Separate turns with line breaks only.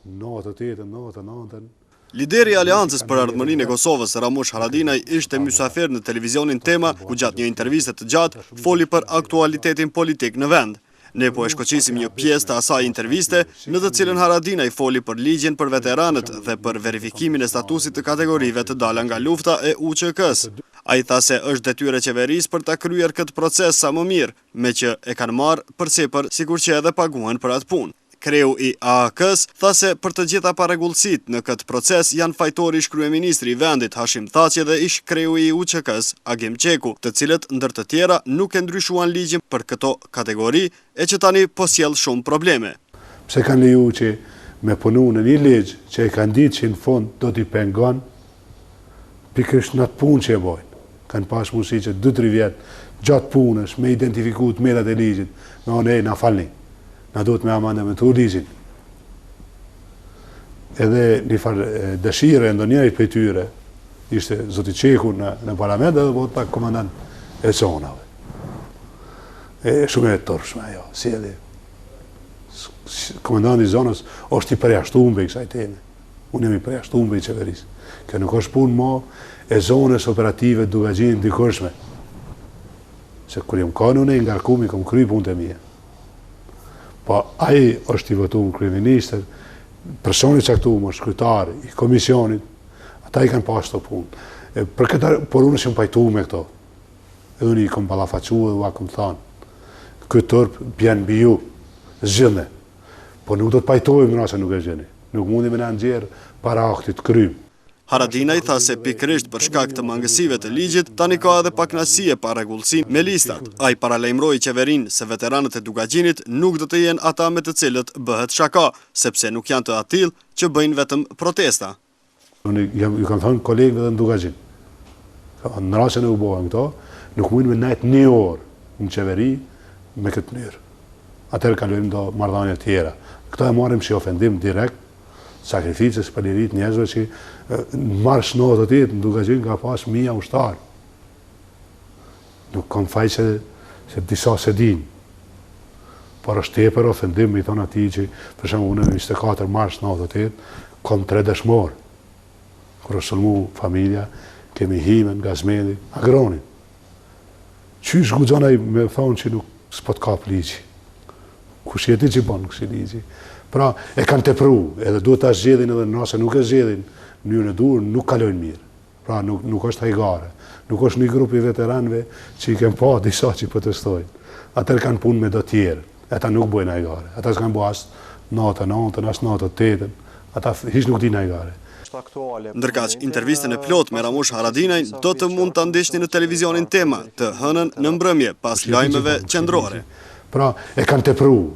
98,
Lideri i Aleancës për Ardhmërinë e Kosovës, Ramush Haradinaj, ishte mysafir në televizionin Tema, ku gjatë një interviste të gjatë foli për aktualitetin politik në vend. Ne po e shkoqisim një pjesë të asaj interviste, në të cilën Haradinaj foli për ligjin për veteranët dhe për verifikimin e statusit të kategorive të dala nga lufta e UÇK-s. Ai tha se është detyrë e qeverisë për ta kryer këtë proces sa më mirë, me që e kanë marrë përsipër sikur që edhe paguhen për atë punë. Kreu i AAK-s tha se për të gjitha parregullësitë në këtë proces janë fajtori ish kryeministri i vendit Hashim Thaçi dhe ish kreu i UÇK-s Agim Qeku, të cilët ndër të tjera nuk e ndryshuan ligjin për këto kategori e që tani po sjell shumë probleme.
Pse kanë leju që me punu në një ligj që e kanë ditë që në fund do t'i pengon pikërisht në atë punë që e bojnë. Kanë pas mundësi që 2-3 vjet gjatë punës me identifiku të metat e ligjit, me onë na falni. Na duhet me amandamentu ligjin. Edhe një farë dëshire ndonjërit për tyre, ishte zoti Qeku në parlament edhe vot pak komandant e zonave. Shumë e tërshme ajo, si edhe komandant i zonës është i përjashtuar me kësaj teme. Unë jam i përjashtuar me qeverisë. Kjo nuk është punë mo e zonës operative Dugagjin dikërshme. Se kur jam kanë unë i ngarkumi, kom kry punët e mia. Po ai është i votuar kryeministër, personi i caktuar, kryetari i komisionit, ata i kanë pas të punë. Për këtë por unë s'jam pajtuar me këto. Edhe unë i kam ballafaquar dhe kam thënë, ky turp bjen mbi ju, zgjidhni. Po nuk do të pajtohemi nëse nuk e zgjidhni. Nuk mundi me na nxjerr para aktit krym.
Haradinaj tha se pikërisht për shkak të mangësive të ligjit, tani ka edhe pakënaqësi e parregullësi me listat. Ai paralajmëroi qeverinë se veteranët e Dugagjinit nuk do të jenë ata me të cilët bëhet shaka, sepse nuk janë të atill që bëjnë vetëm protesta.
Unë ju kam thënë kolegëve në Dugagjin. Në rastin e u bëhen këto, nuk mundin me nejt një orë në qeveri me këtë mënyrë. Atëherë kalojmë do marrëdhënie të tjera. Këto e marrim si ofendim direkt, sakrificës për lirit njerëzve që në mars 98 në Dugagjin ka pas 1000 ushtarë. Nuk kam faj se disa se din. Por është tepër ofendim me i thonë ati që për shembull unë në 24 mars 98 kam 3 dëshmorë. Kur është sulmu familja, kemi Himen, Gazmedi, Agronin. Qysh guxon ai me thonë që nuk s'po të kap ligji. Kush jeti që bon kësi ligji? Pra, e kanë tepru, edhe duhet ta zgjedhin edhe nëse nuk e zgjedhin, në mënyrën e duhur nuk kalojnë mirë. Pra, nuk është hajgare. Nuk është një grup i veteranëve që i kanë pa disa që protestojnë. Ata kanë punë me do tjerë. Ata nuk bëjnë hajgare. Ata s'kan bërë as 99, as 98. Ata hiç nuk dinë hajgare.
Ndërkaq, intervistën e plot me Ramush Haradinaj do të mund ta ndiqni në televizionin Tema të hënën në mbrëmje pas lajmeve qendrore.
Pra, e kanë tepru.